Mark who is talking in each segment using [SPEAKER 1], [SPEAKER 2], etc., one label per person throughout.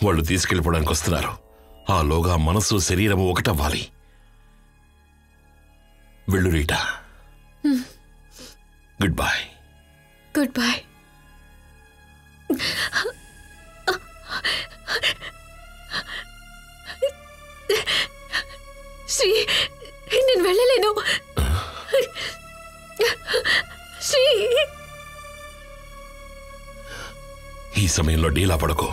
[SPEAKER 1] వాళ్ళు తీసుకెళ్ళిపోవడానికి వస్తున్నారు. ఆలోగా మనసు శరీరము ఒకటవ్వాలి. వెళ్ళు Rita. Goodbye.
[SPEAKER 2] Goodbye. Sri, నేను వెళ్ళలేను. శ్రీ,
[SPEAKER 1] ఈ సమయంలో డీలా పడకో,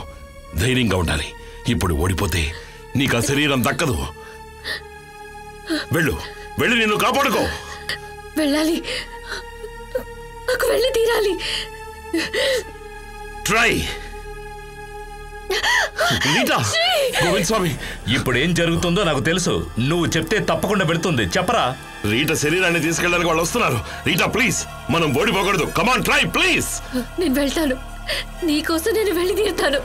[SPEAKER 1] ధైర్యంగా ఉండాలి. ఇప్పుడు ఓడిపోతే నీకు ఆ శరీరం దక్కదు. వెళ్ళు, వెళ్ళి నిన్ను కాపాడుకో.
[SPEAKER 2] వెళ్ళాలి, నాకు వెళ్ళి తీరాలి.
[SPEAKER 1] ట్రై. గోవింద్ స్వామి,
[SPEAKER 3] ఇప్పుడేం జరుగుతుందో నాకు తెలుసు. నువ్వు చెప్తే తప్పకుండా వెళుతుంది. చెప్పరా?
[SPEAKER 1] రీటా శరీరాన్ని తీసుకెళ్ళడానికి వాళ్ళు వస్తున్నారు. రీటా ప్లీజ్, మనం ఓడిపోకూడదు. కమాన్ ట్రై ప్లీజ్.
[SPEAKER 2] నేను వెళ్తాను, నీకోసం నేను వెళ్ళి తీరుతాను.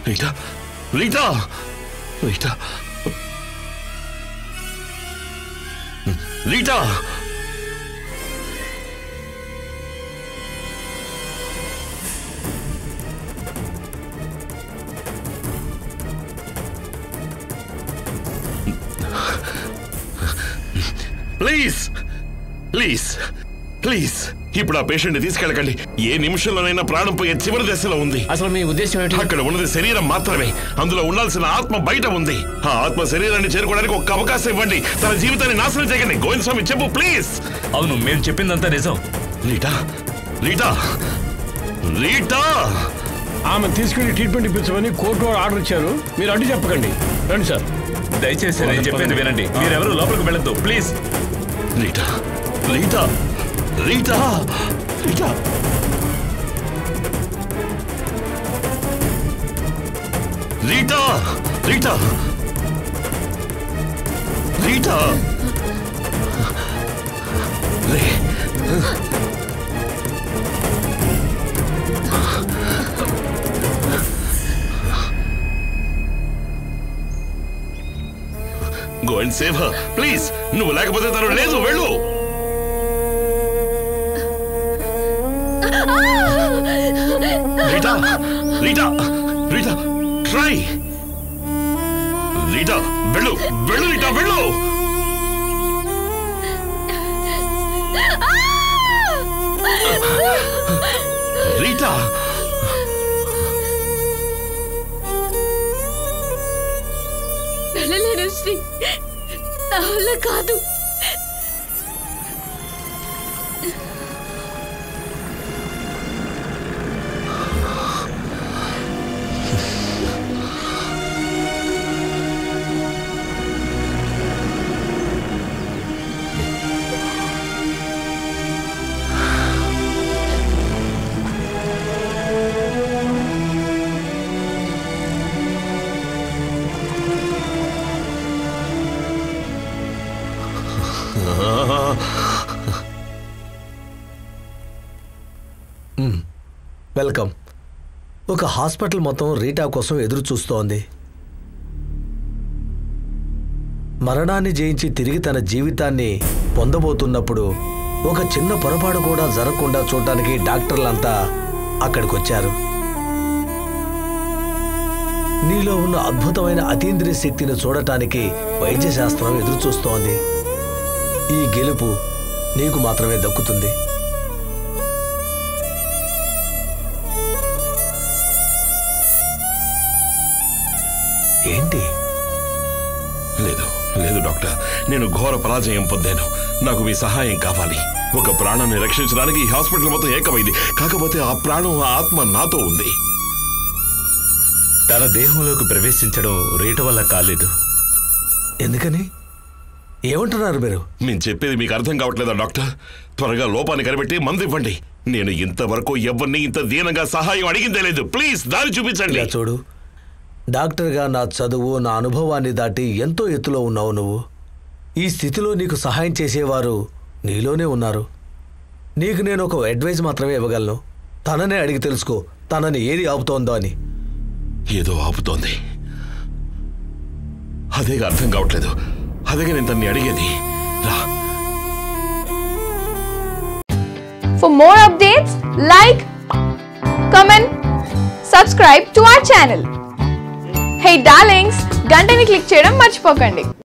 [SPEAKER 1] Rita, Rita, Rita, Rita. Please please please, ఇప్పుడు ఆ పేషెంట్ ని తీసుకెళ్ళకండి. ఏ నిమిషంలోనైనా ప్రాణం పోయే చివరి దశలో ఉంది.
[SPEAKER 4] అసలు మీ ఉద్దేశం ఏంటి?
[SPEAKER 1] అక్కడ ఉన్నది శరీరం మాత్రమే. అందులో ఉండాల్సిన ఆత్మ బయట ఉంది. ఆ ఆత్మ శరీరాన్ని చేరుకోవడానికి ఒక అవకాశం ఇవ్వండి. తన జీవితాన్ని నాశనం చేయకండి. గోవింద్ స్వామి చెప్పు ప్లీజ్.
[SPEAKER 3] అవును, మేము చెప్పిందంతా నిజం.
[SPEAKER 1] Rita, Rita, Rita.
[SPEAKER 5] ఆమె తీసుకెళ్లి ట్రీట్మెంట్ ఇప్పించమని కోర్టు వారు ఆర్డర్ ఇచ్చారు. మీరు అడ్డు చెప్పకండి. రండి సార్.
[SPEAKER 3] దయచేసి నేను చెప్పేది వినండి. మీరెవరూ లోపలికి వెళ్ళొద్దు please.
[SPEAKER 1] Rita, Rita, Rita, Rita. Rita, Rita, Rita. Go and save her, please. నువ్వు లేకపోతే తను లేదు. వెళ్ళు. Rita, Rita, Rita, try. Rita, వెళ్ళు, వెళ్ళు రీటా, వెళ్ళు. రీటా,
[SPEAKER 2] వెళ్ళలేను శ్రీ, నా వల్ల కాదు.
[SPEAKER 6] వెల్కమ్. ఒక హాస్పిటల్ మొత్తం రీటా కోసం ఎదురు చూస్తోంది. మరణాన్ని జయించి తిరిగి తన జీవితాన్ని పొందబోతున్నప్పుడు ఒక చిన్న పొరపాటు కూడా జరగకుండా చూడటానికి డాక్టర్లంతా అక్కడికొచ్చారు. నీలో ఉన్న అద్భుతమైన అతీంద్రియ శక్తిని చూడటానికి వైద్య శాస్త్రం ఎదురు చూస్తోంది. ఈ గెలుపు నీకు మాత్రమే దక్కుతుంది. ఏంటి?
[SPEAKER 1] లేదు లేదు డాక్టర్, నేను ఘోర పరాజయం పొందాను. నాకు మీ సహాయం కావాలి. ఒక ప్రాణాన్ని రక్షించడానికి ఈ హాస్పిటల్ మొత్తం ఏకమైంది. కాకపోతే ఆ ప్రాణం, ఆ ఆత్మ నాతో ఉంది.
[SPEAKER 3] తన దేహంలోకి ప్రవేశించడం రీటా వల్ల కాలేదు.
[SPEAKER 6] ఎందుకని? ఏమంటున్నారు మీరు?
[SPEAKER 1] నేను చెప్పేది మీకు అర్థం కావట్లేదా డాక్టర్? త్వరగా లోపాన్ని కనిపెట్టి మందు ఇవ్వండి. నేను ఇంతవరకు ఎవరిని ఇంత దీనంగా సహాయం అడిగిందే లేదు. ప్లీజ్ దారి చూపించండి.
[SPEAKER 6] చూడు, డాక్టర్గా నా చదువు, నా అనుభవాన్ని దాటి ఎంతో ఎత్తులో ఉన్నావు నువ్వు. ఈ స్థితిలో నీకు సహాయం చేసేవారు నీలోనే ఉన్నారు. నీకు నేను ఒక అడ్వైజ్ మాత్రమే ఇవ్వగలను. తననే అడిగి తెలుసుకో, తనని ఏది ఆపుతోందో అని.
[SPEAKER 1] ఏదో ఆపుతోంది, అదేగా అర్థం కావట్లేదు. అదేగా నేను తన్ని అడిగేది. రా.
[SPEAKER 4] For more updates, like, comment, subscribe to our channel. Hey darlings, గంటని click చేయడం మర్చిపోకండి.